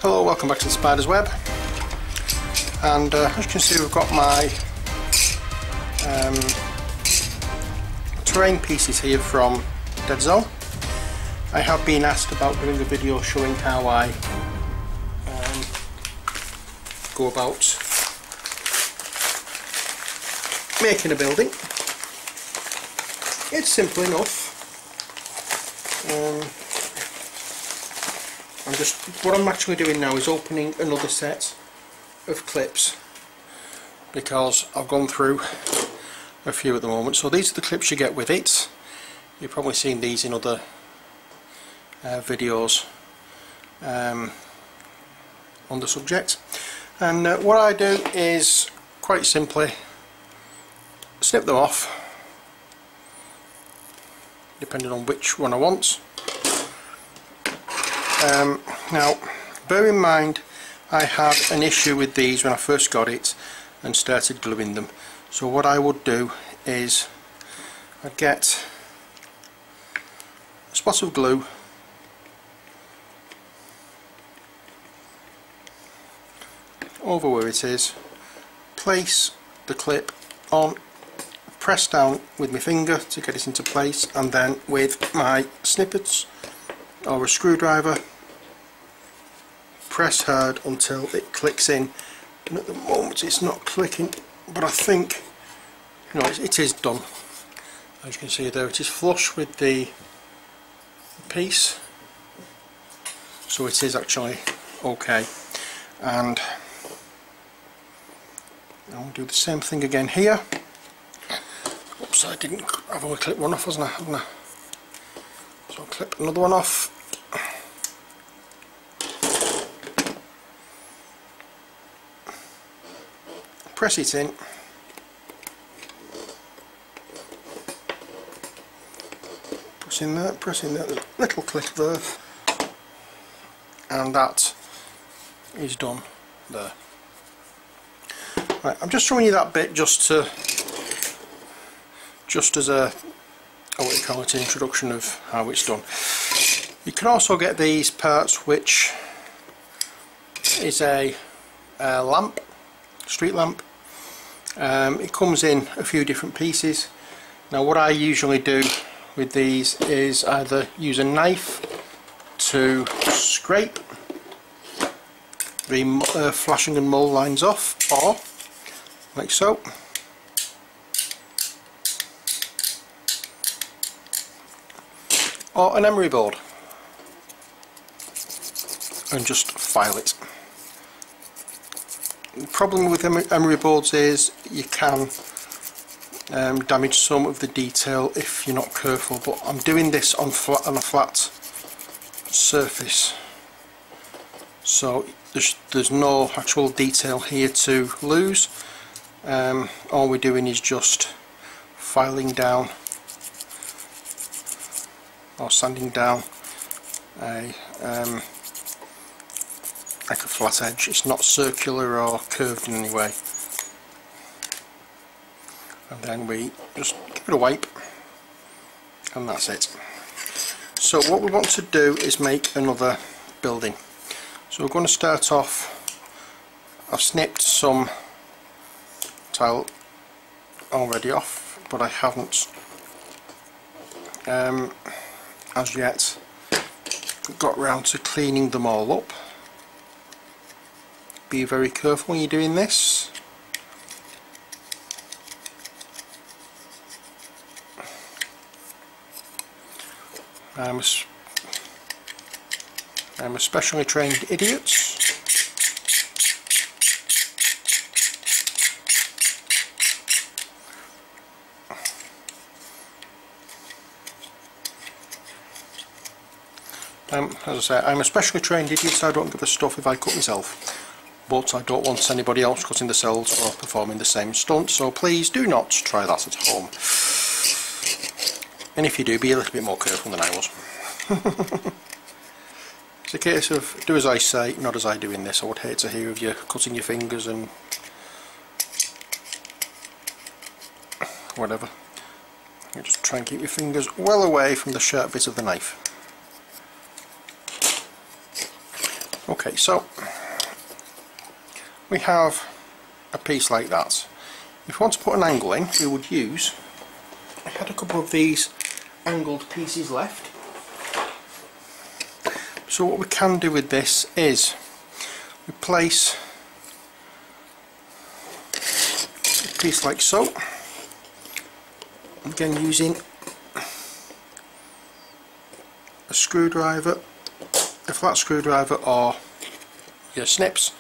Hello, welcome back to the Spider's Web, and as you can see we've got my terrain pieces here from Deadzone. I have been asked about doing a video showing how I go about making a building. It's simple enough. What I'm actually doing now is opening another set of clips because I've gone through a few at the moment. So these are the clips you get with it. You've probably seen these in other videos on the subject. And what I do is quite simply snip them off depending on which one I want. Now bear in mind I had an issue with these when I first got it and started gluing them. So what I would do is I'd get a spot of glue, over where it is, place the clip on, press down with my finger to get it into place, and then with my snippets or a screwdriver press hard until it clicks in. And at the moment it's not clicking, but I think it is done. As you can see there, it is flush with the piece, so it is actually okay. And I'll do the same thing again here. Oops, I've only clipped one off, haven't I? So I'll clip another one off. Press it in. Press in there, little click there, and that is done there. Right, I'm just showing you that bit just as a introduction of how it's done. You can also get these parts, which is a lamp, street lamp. It comes in a few different pieces. Now what I usually do with these is either use a knife to scrape the flashing and mould lines off, or like so, or an emery board, and just file it. The problem with emery boards is you can damage some of the detail if you're not careful, but I'm doing this on a flat surface, so there's no actual detail here to lose. All we're doing is just filing down or sanding down like a flat edge. It's not circular or curved in any way. And then we just give it a wipe, and that's it. So what we want to do is make another building. So we're going to start off. I've snipped some tile already off, but I haven't as yet got round to cleaning them all up. Be very careful when you're doing this. I'm a specially trained idiot. As I say, I'm a specially trained idiot, so I don't give a stuff if I cut myself. But I don't want anybody else cutting the cells or performing the same stunt, so please do not try that at home. And if you do, be a little bit more careful than I was. It's a case of do as I say, not as I do in this. I would hate to hear of you cutting your fingers and whatever. You just try and keep your fingers well away from the sharp bit of the knife. Okay, so we have a piece like that. If you want to put an angle in, we would use, I had a couple of these angled pieces left. So what we can do with this is we place a piece like so, again using a screwdriver, a flat screwdriver or your snips.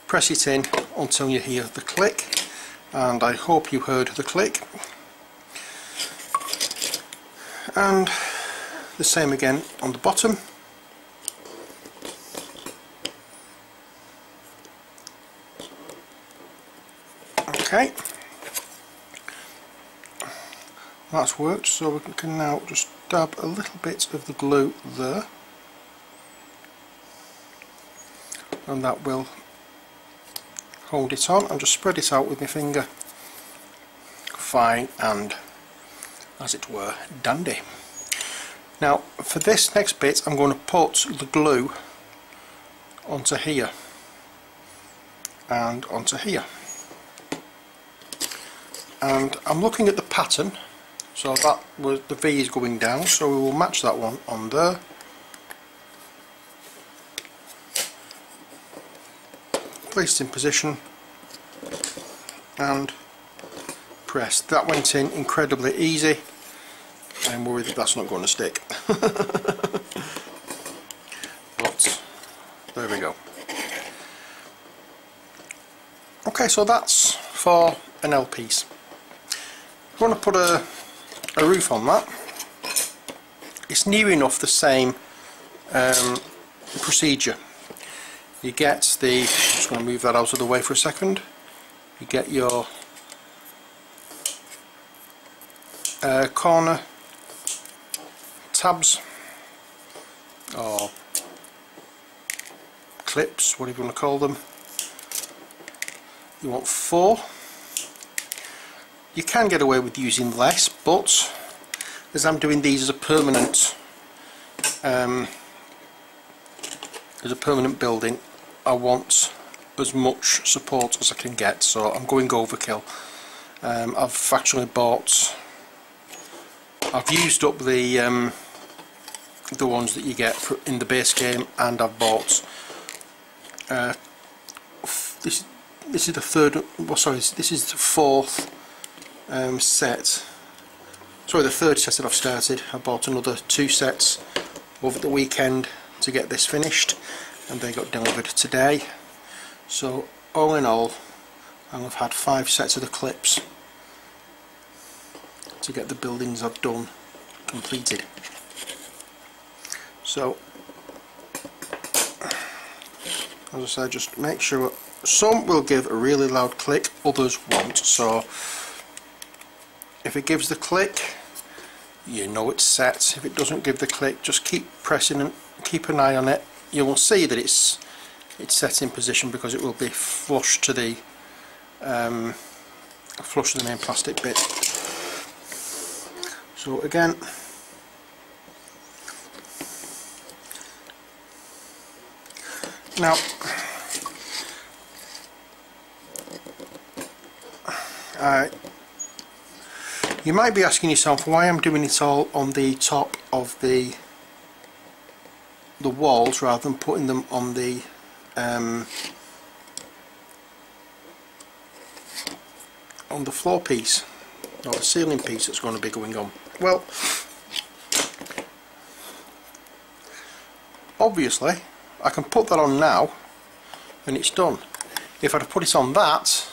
Press it in until you hear the click, and I hope you heard the click. And the same again on the bottom. Okay, that's worked, so we can now just dab a little bit of the glue there, and that will hold it on, and just spread it out with my finger. Fine and, as it were, dandy. Now for this next bit I'm going to put the glue onto here and onto here, and I'm looking at the pattern, so that was the V is going down, so we will match that one on there. Place it in position and press. That went in incredibly easy. I'm worried that that's not going to stick. But there we go. Okay, so that's for an L piece. If you want to put a roof on that, it's near enough the same procedure. You get the, I'm just going to move that out of the way for a second. You get your corner tabs or clips, whatever you want to call them. You want 4. You can get away with using less, but as I'm doing these as a permanent building, I want as much support as I can get, so I'm going overkill. I've actually bought, I've used up the ones that you get in the base game, and I've bought this is the third, well, sorry, this is the fourth set. Sorry, the third set that I've started. I bought another 2 sets over the weekend to get this finished, and they got delivered today. So all in all, I've had 5 sets of the clips to get the buildings I've done completed. So as I said, just make sure, some will give a really loud click, others won't. So if it gives the click, you know it's set. If it doesn't give the click, just keep pressing and keep an eye on it. You will see that it's set in position, because it will be flush to the main plastic bit. So again, now you might be asking yourself why I'm doing it all on the top of the walls rather than putting them on the floor piece or the ceiling piece that's going to be going on. Well, obviously I can put that on now and it's done. If I'd have put it on that,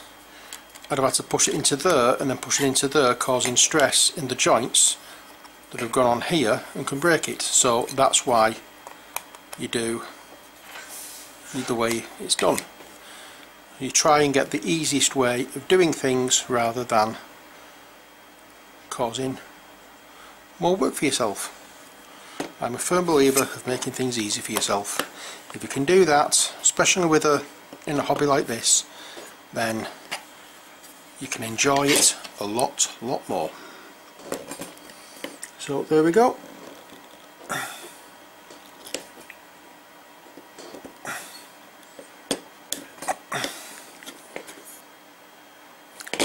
I'd have had to push it into there and then push it into there, causing stress in the joints that have gone on here and can break it. So that's why you do the way it's done. You try and get the easiest way of doing things rather than causing more work for yourself. I'm a firm believer of making things easy for yourself. If you can do that, especially with in a hobby like this, then you can enjoy it a lot more. So there we go.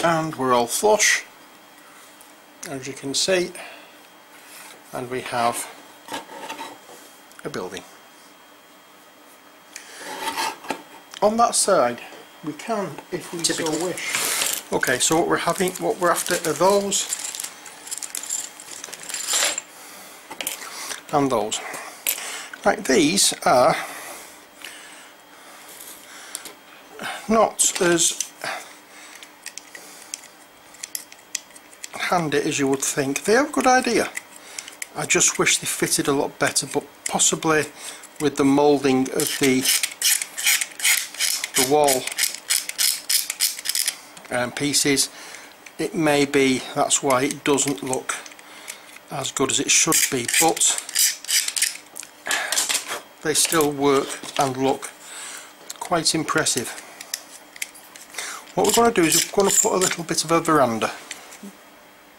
and we're all flush, as you can see, and we have a building. On that side we can, if we so wish. Okay, so what we're after are those and those. Right, these are not as handy as you would think. They have a good idea. I just wish they fitted a lot better, but possibly with the moulding of the wall pieces, it may be that's why it doesn't look as good as it should be, but they still work and look quite impressive. What we're going to do is we're going to put a little bit of a veranda,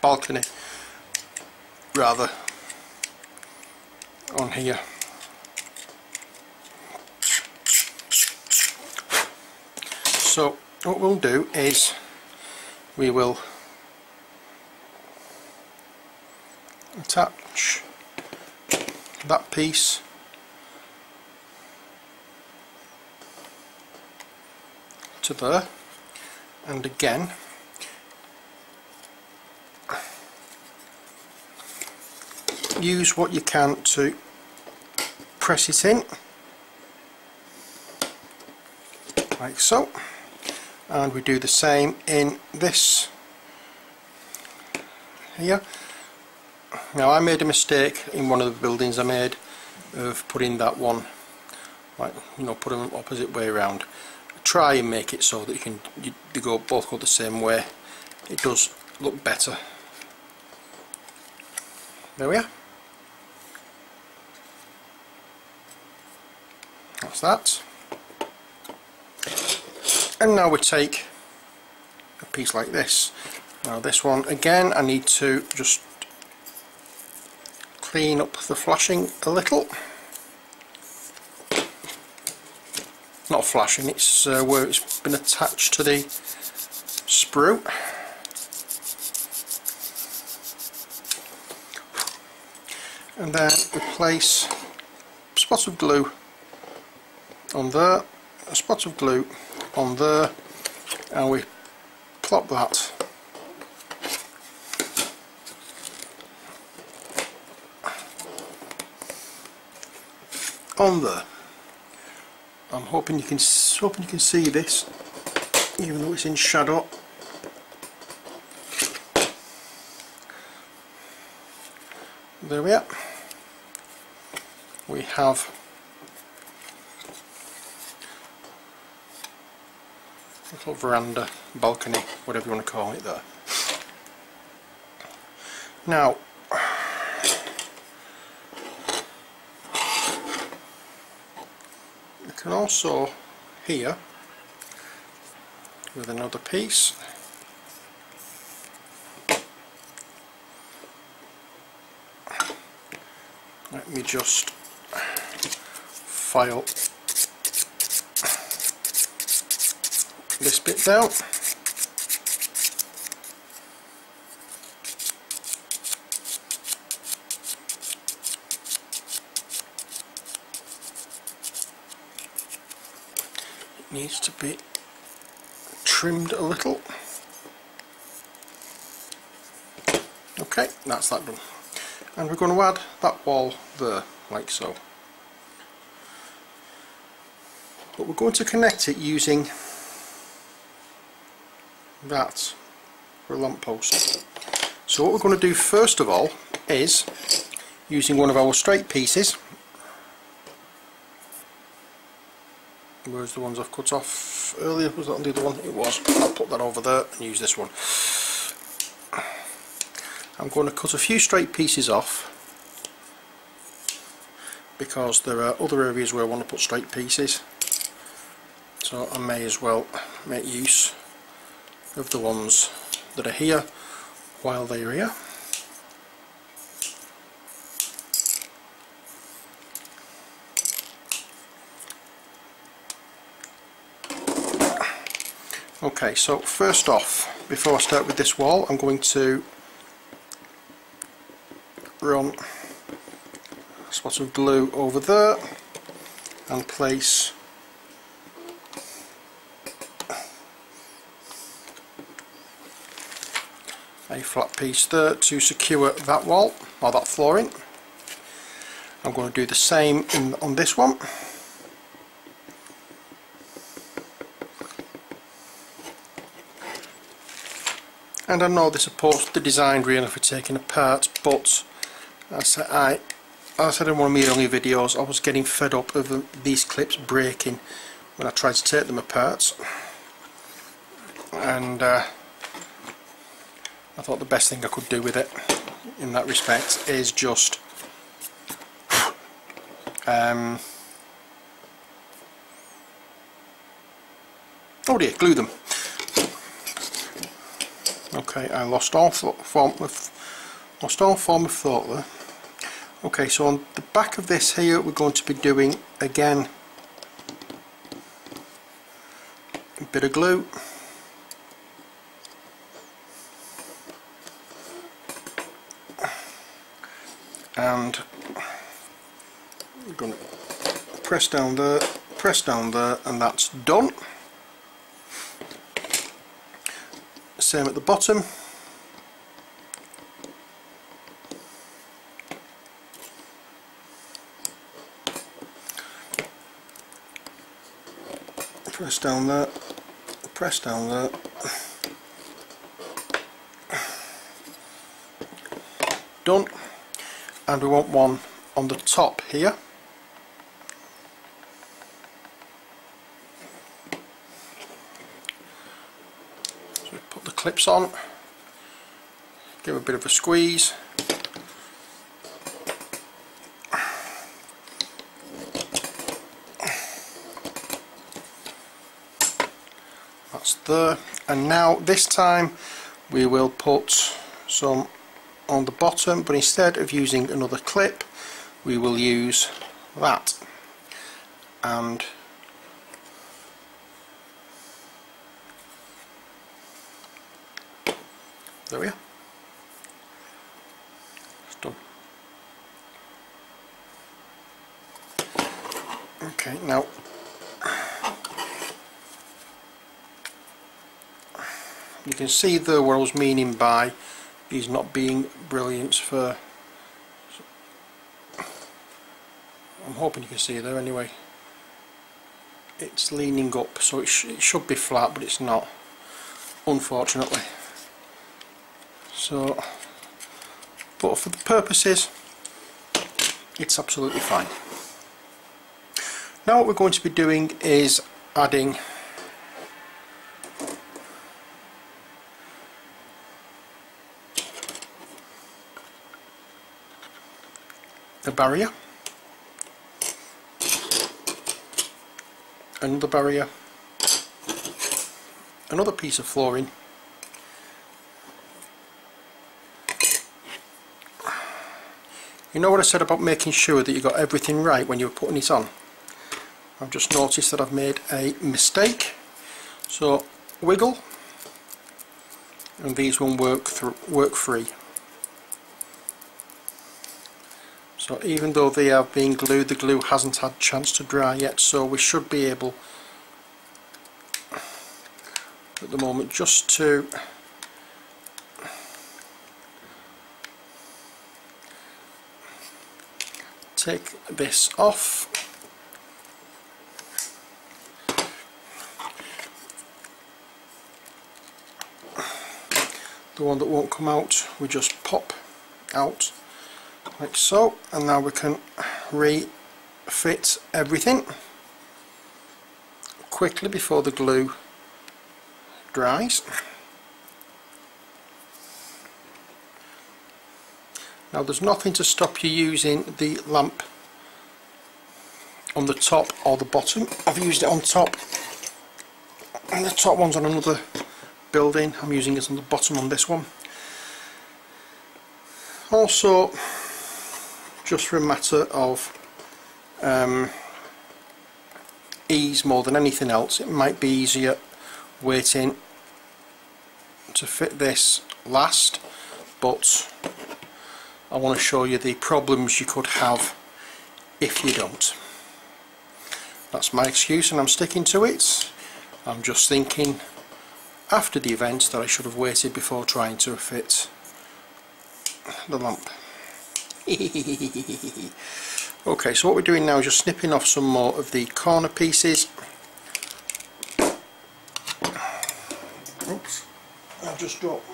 balcony rather, on here. So what we'll do is we will attach that piece to there, and again use what you can to press it in, like so, and we do the same in this here. Now I made a mistake in one of the buildings I made of putting that one, like, you know, put them opposite way around. Try and make it so that they both go the same way. It does look better. There we are. That's that. And now we take a piece like this. Now this one again, I need to just clean up the flashing a little. Not flashing, it's where it's been attached to the sprue. And then we place a spot of glue on there, a spot of glue on there, and we plop that on there. I'm hoping you can see this, even though it's in shadow. There we are. We have a little veranda, balcony, whatever you want to call it there. Now, you can also here with another piece let me just file this bit down. It needs to be trimmed a little. Okay, that's that done. And we're going to add that wall there, like so. But we're going to connect it using that for a lamp post. So what we're going to do first of all is, using one of our straight pieces, where's the ones I've cut off earlier? Was that on the other one? It was. I'll put that over there and use this one. I'm going to cut a few straight pieces off because there are other areas where I want to put straight pieces, so I may as well make use of the ones that are here while they are here. Okay, so first off, before I start with this wall, I'm going to run a spot of glue over there and place a flat piece there to secure that wall or that flooring. I'm going to do the same on this one. And I know they're supposed to be designed really for taking apart, but as I said in one of my earlier videos, I was getting fed up of these clips breaking when I tried to take them apart, and I thought the best thing I could do with it in that respect is just oh dear, glue them. Okay, I lost all form of thought there. Okay, so on the back of this here we're going to be doing again a bit of glue. And we're going to press down there, and that's done. Same at the bottom. Press down there, press down there. Done. And we want one on the top here. So we put the clips on, give a bit of a squeeze. That's there. And now this time we will put some on the bottom, but instead of using another clip we will use that, and there we are. It's done. Okay, now you can see there what I was meaning by these not being brilliant for, I'm hoping you can see there anyway. It's leaning up, so it should be flat, but it's not, unfortunately. So, but for the purposes, it's absolutely fine. Now what we're going to be doing is adding a barrier, another barrier, another piece of flooring, you know what I said about making sure that you got everything right when you were putting it on? I've just noticed that I've made a mistake, so wiggle, and these won't work free. So even though they are being glued, the glue hasn't had a chance to dry yet, so we should be able at the moment just to take this off. The one that won't come out we just pop out like so, and now we can refit everything quickly before the glue dries. Now there's nothing to stop you using the lamp on the top or the bottom. I've used it on top, and the top one's on another building. I'm using it on the bottom on this one. Also, just for a matter of ease more than anything else, it might be easier waiting to fit this last, but I want to show you the problems you could have if you don't. That's my excuse and I'm sticking to it. I'm just thinking after the event that I should have waited before trying to fit the lamp. Okay, so what we're doing now is just snipping off some more of the corner pieces. Oops, I've just dropped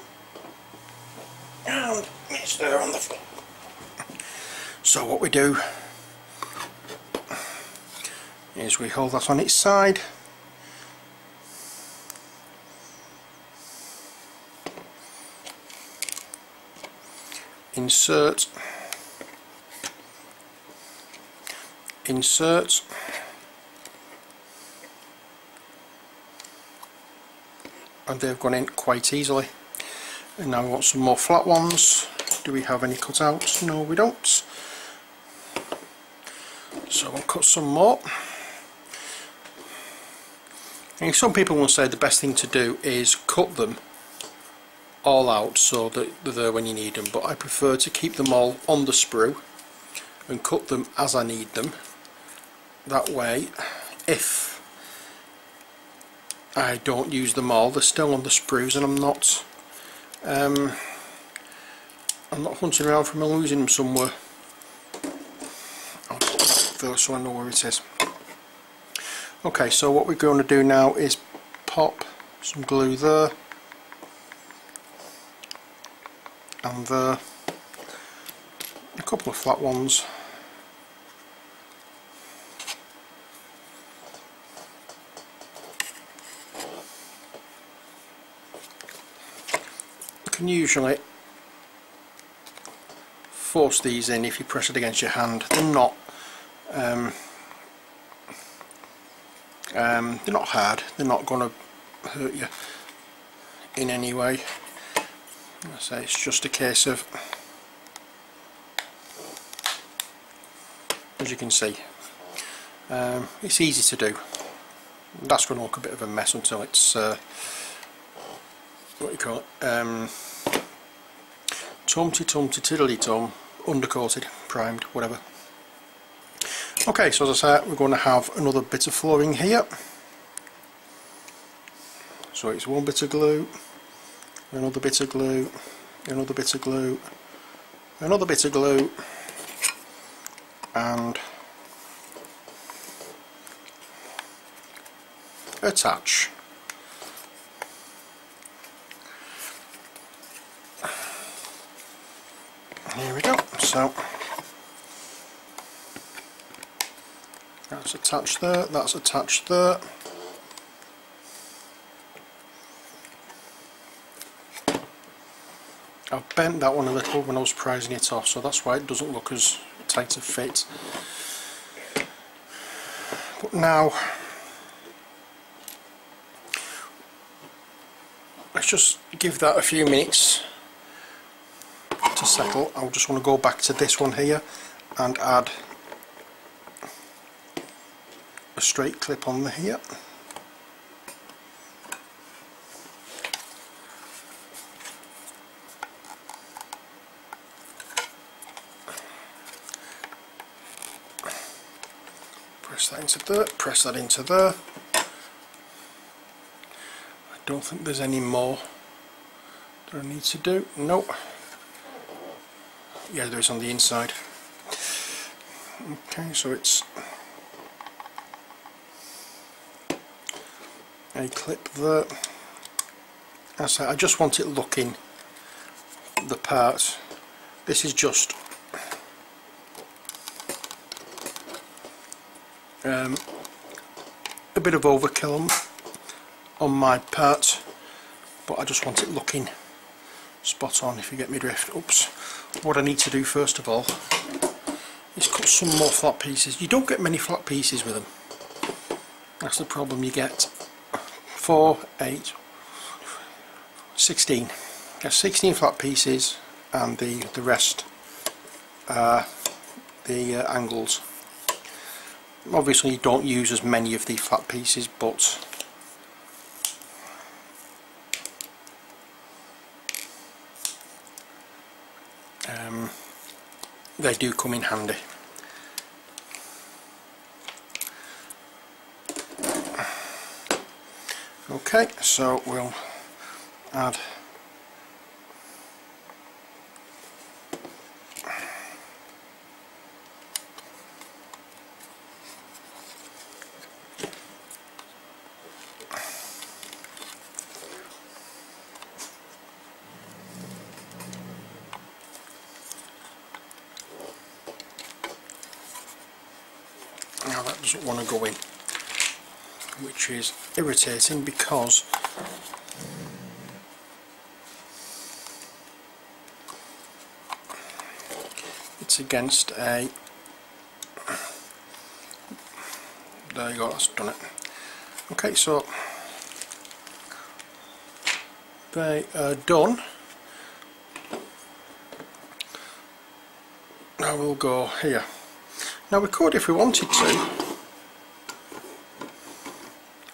and it's there on the floor. So what we do is we hold that on its side, insert, insert, and they've gone in quite easily. And now we want some more flat ones. Do we have any cutouts? No, we don't. So we'll cut some more. And some people will say the best thing to do is cut them all out so that they're there when you need them, but I prefer to keep them all on the sprue and cut them as I need them. That way, if I don't use them all, they're still on the sprues and I'm not hunting around for them and losing them somewhere. I'll put that there so I know where it is. Okay, so what we're going to do now is pop some glue there and there, a couple of flat ones, you can usually force these in if you press it against your hand. They're not hard, they're not going to hurt you in any way. I say it's just a case of, as you can see, it's easy to do. That's going to look a bit of a mess until it's what do you call it, tumty tiddly tum, undercoated, primed, whatever. Okay, so as I say, we're going to have another bit of flooring here. So it's one bit of glue, another bit of glue, another bit of glue, another bit of glue, and attach. Here we go. So that's attached there, that's attached there. I've bent that one a little when I was prizing it off, so that's why it doesn't look as tight a fit. But now let's just give that a few minutes to settle. I'll just want to go back to this one here and add a straight clip on here. Press that into there, press that into there. I don't think there's any more that I need to do. Nope. Yeah, there is on the inside. Okay, so it's a clip there. As I just want it looking the part. This is just a bit of overkill on my part, but I just want it looking spot on, if you get me drift. Oops. What I need to do first of all is cut some more flat pieces. You don't get many flat pieces with them. That's the problem. You get 4, 8, 16. You get 16 flat pieces, and the rest are the angles. Obviously you don't use as many of the flat pieces, but they do come in handy. Okay, so we'll add now that doesn't want to go in, which is irritating because it's against a, there you go, that's done it. Okay, so they are done. Now we'll go here. Now we could, if we wanted to,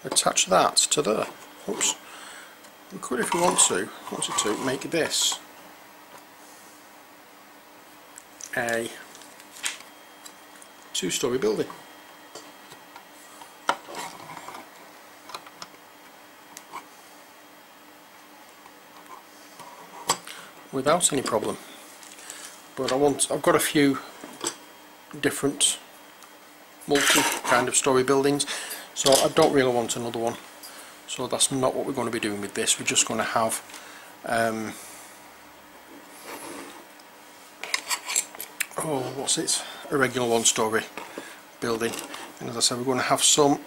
attach that to there. Oops. We could, if we wanted to make this a two-storey building. Without any problem. But I've got a few different multi kind of storey buildings, so I don't really want another one, so that's not what we're going to be doing with this. We're just going to have a regular one-storey building, and as I said, we're going to have some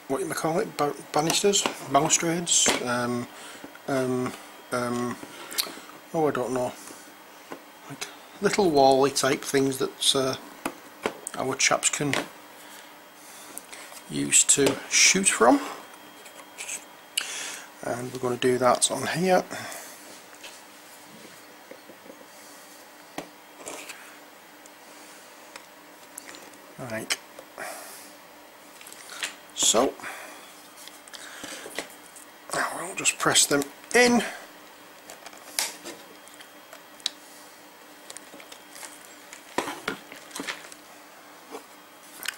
what do you call it? Banisters? Balustrades? Oh, I don't know. Like little wally type things that our chaps can use to shoot from. And we're going to do that on here. Like so. Now we'll just press them in.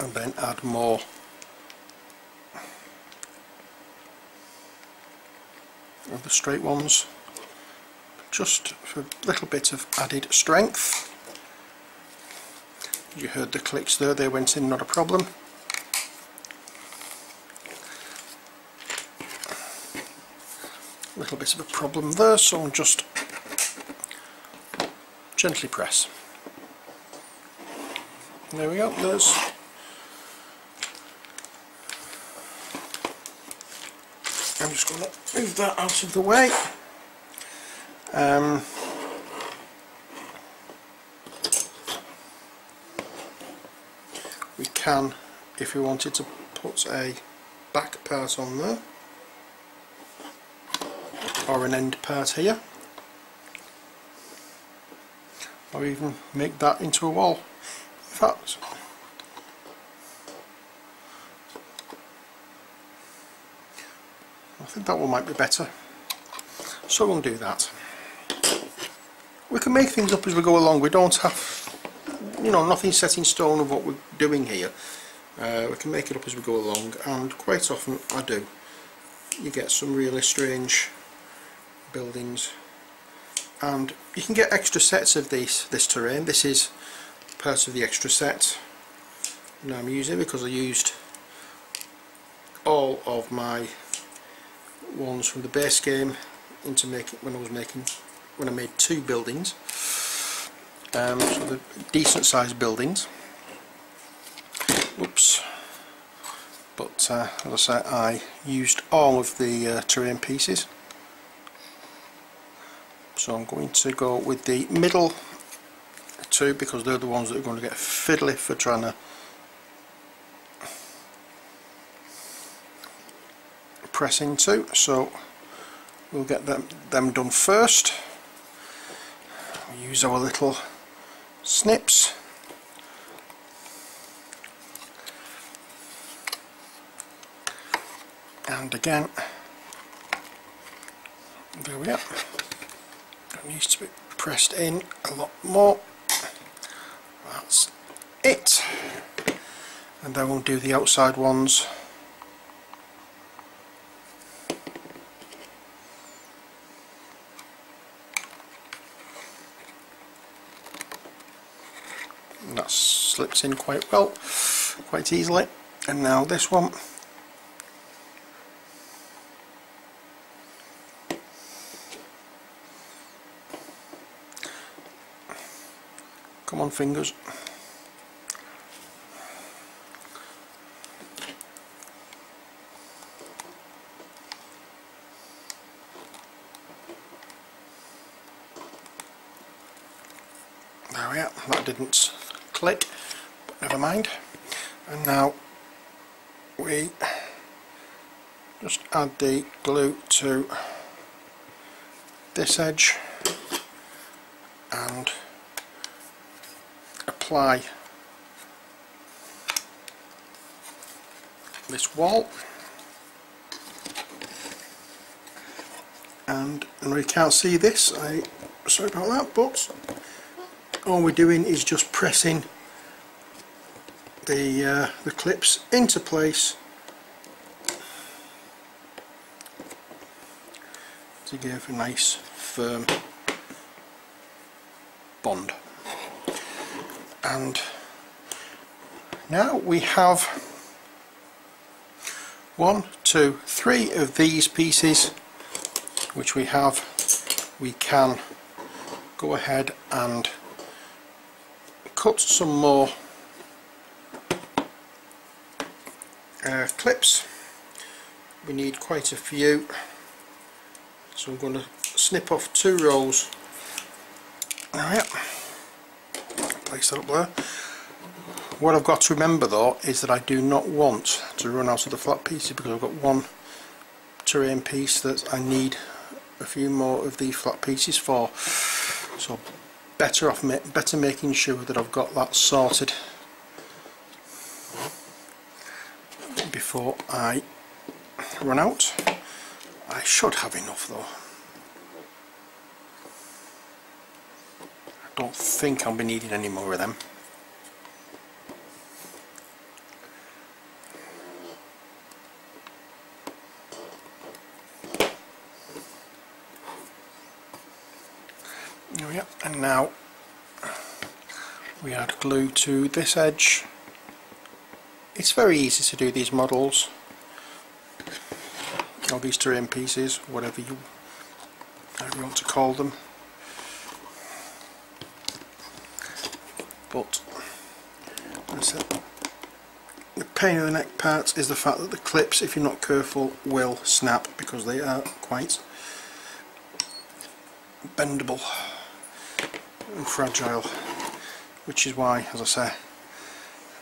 And then add more of the straight ones, just for a little bit of added strength. You heard the clicks there, they went in, not a problem. A little bit of a problem there, so I'll just gently press. There we go, there's I'm just going to move that out of the way. We can, if we wanted to, put a back part on there, or an end part here, or even make that into a wall. In fact, I think that one might be better, so we'll do that. We can make things up as we go along. We don't have, nothing set in stone of what we're doing here. We can make it up as we go along, and quite often I do. You get some really strange buildings, and you can get extra sets of this terrain. This is part of the extra set that I'm using, because I used all of my ones from the base game into making when I made two buildings, so the decent sized buildings. Oops. But as I say, I used all of the terrain pieces, so I'm going to go with the middle two, because they're the ones that are going to get fiddly for trying to press into, so we'll get them done first. We'll use our little snips. and again, there we are. That needs to be pressed in a lot more. That's it. And then we'll do the outside ones. And that slips in quite well, quite easily. And now this one. Come on, fingers. There we are. That didn't click, but never mind. And now we just add the glue to this edge and apply this wall, and I know you can't see this, sorry about that, but all we're doing is just pressing the clips into place to give a nice firm bond. And now we have 1, 2, 3 of these pieces which we can go ahead and cut some more clips. We need quite a few, so I'm going to snip off 2 rows. There we are. Place that up there. What I've got to remember though is that I do not want to run out of the flat pieces, because I've got one terrain piece that I need a few more of these flat pieces for, so better making sure that I've got that sorted before I run out. I should have enough though. I don't think I'll be needing any more of them. There we are. And now we add glue to this edge. It's very easy to do these models, or these terrain pieces, whatever you want to call them. But the pain in the neck part is the fact that the clips, if you're not careful, will snap, because they are quite bendable and fragile, which is why, as I say,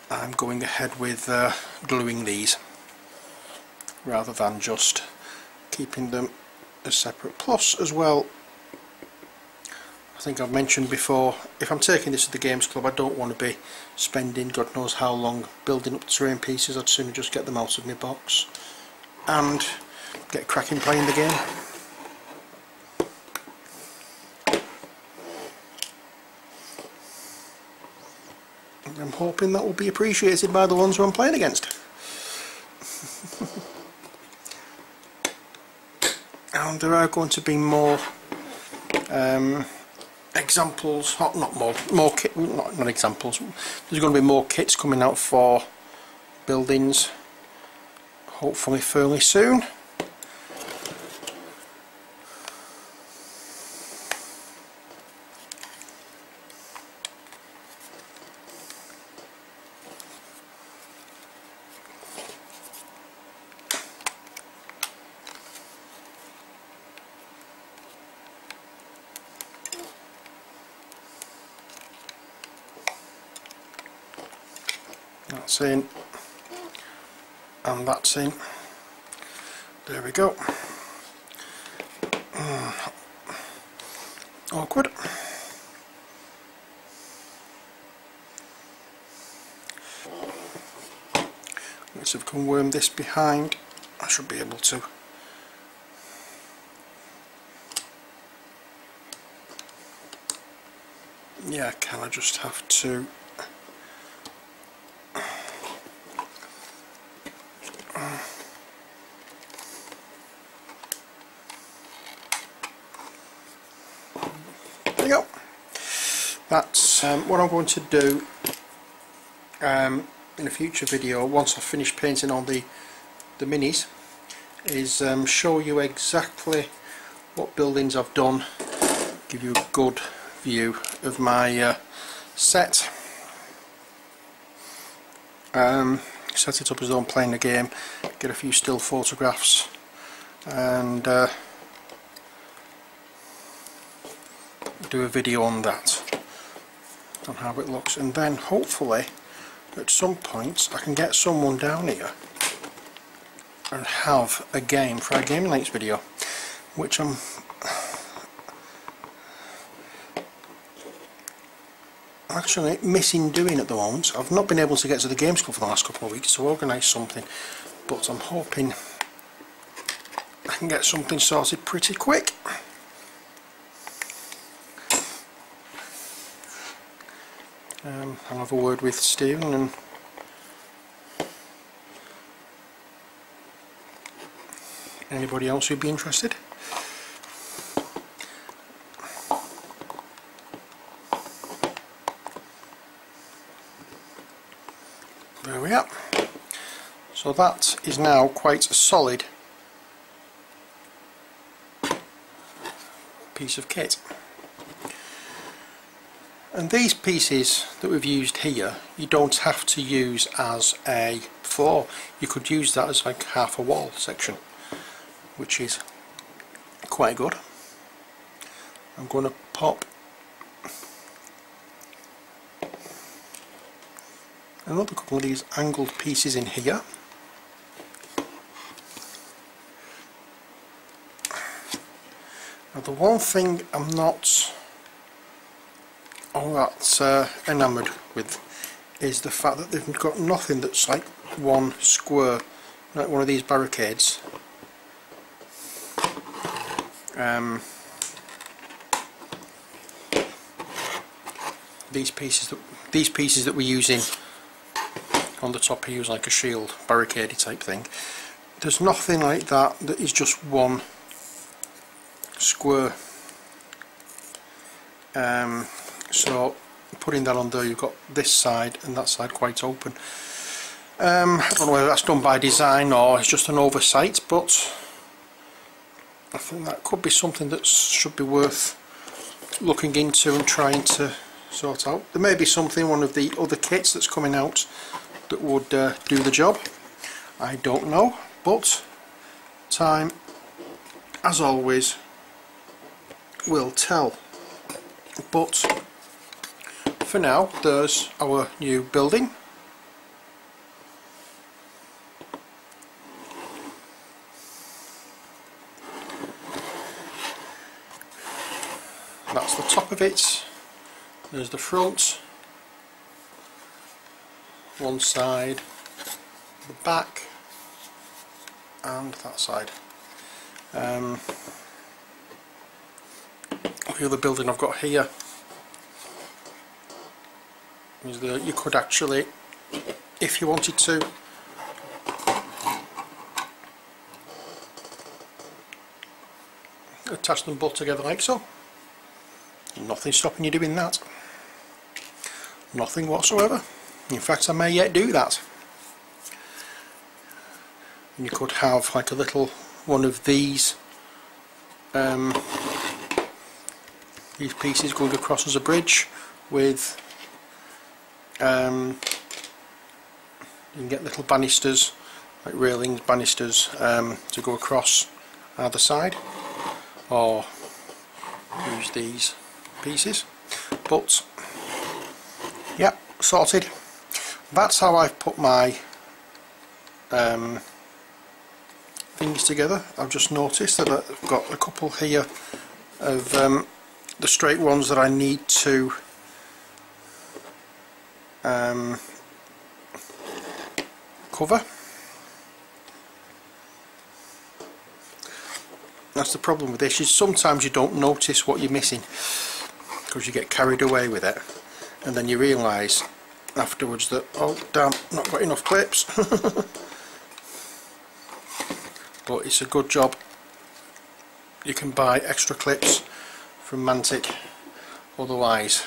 I'm going ahead with gluing these rather than just keeping them as separate. Plus, as well, I think I've mentioned before, if I'm taking this to the games club, I don't want to be spending God knows how long building up the terrain pieces. I'd sooner just get them out of my box and get cracking playing the game. And I'm hoping that will be appreciated by the ones who I'm playing against. And there are going to be more examples, not examples, there's going to be more kits coming out for buildings, hopefully fairly soon. That's in, and that's in. There we go. Awkward. Let's see if we can worm this behind should be able to. Yeah, can I just have to there you go. That's what I'm going to do in a future video once I've finished painting on the minis, is show you exactly what buildings I've done, give you a good view of my set, set it up as though I'm playing the game, get a few still photographs, and do a video on that, on how it looks, and then hopefully at some point I can get someone down here and have a game for our Gaming Links video, which I'm actually missing doing at the moment. I've not been able to get to the game school for the last couple of weeks to organise something, but I'm hoping I can get something sorted pretty quick. I'll have a word with Stephen and anybody else who'd be interested. There we are. So that is now quite a solid piece of kit. And these pieces that we've used here, you don't have to use as a floor. You could use that as like half a wall section, which is quite good. I'm going to pop another couple of these angled pieces in here. Now the one thing I'm not all that enamoured with is the fact that they've got nothing that's like one square, like one of these barricades. These pieces that we're using on the top here is like a shield barricade type thing. There's nothing like that that is just one square. So putting that on there, you've got this side and that side quite open. I don't know whether that's done by design or it's just an oversight, but I think that could be something that should be worth looking into and trying to sort out. There may be something, one of the other kits that's coming out, that would do the job. I don't know, but time, as always, will tell. But for now, there's our new building. That's the top of it. There's the front, one side, the back, and that side. The other building I've got here is that you could actually, if you wanted to, attach them both together like so. Nothing stopping you doing that. Nothing whatsoever. In fact, I may yet do that. And you could have like a little one of these pieces going across as a bridge with you can get little banisters, like railings, banisters, to go across either side, or use these pieces. But yeah, sorted. That's how I've put my things together. I've just noticed that I've got a couple here of the straight ones that I need to cover. That's the problem with this, is sometimes you don't notice what you're missing because you get carried away with it, and then you realise afterwards that, oh damn, not got enough clips. But it's a good job. You can buy extra clips from Mantic, otherwise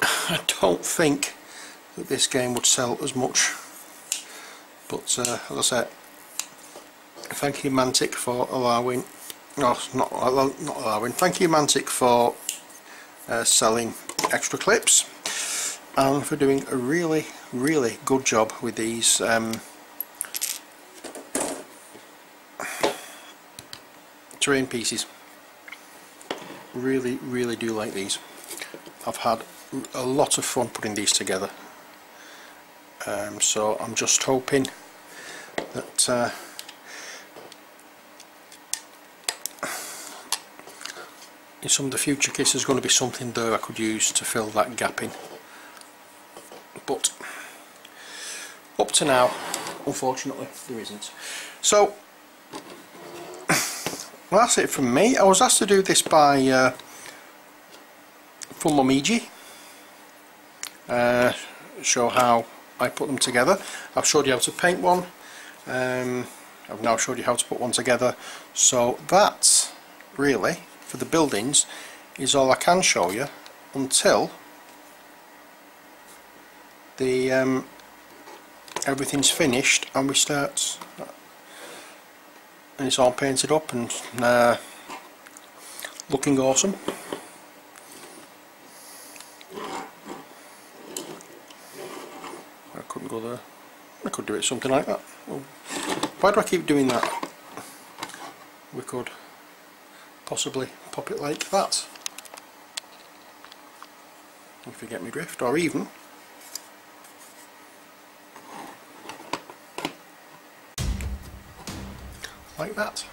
I don't think that this game would sell as much. But as I said, thank you Mantic for allowing, no, not allowing, thank you Mantic for selling extra clips, and for doing a really good job with these terrain pieces. Really do like these. I've had a lot of fun putting these together, so I'm just hoping that in some of the future kits there's going to be something there I could use to fill that gap in, but up to now unfortunately there isn't. So well, that's it from me. I was asked to do this by Momiji, show how I put them together. I've showed you how to paint one, I've now showed you how to put one together, so that really for the buildings is all I can show you until the everything's finished and we start and it's all painted up and looking awesome. I couldn't go there. I could do it something like that. Well, why do I keep doing that? We could possibly pop it like that, if you get me drift, or even like that.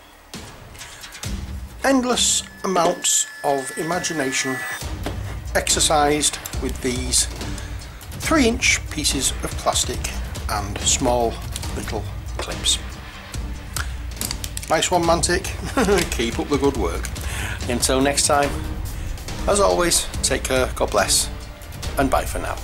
Endless amounts of imagination exercised with these 3-inch pieces of plastic and small little clips. Nice one Mantic, keep up the good work. Until next time, as always, take care, God bless, and bye for now.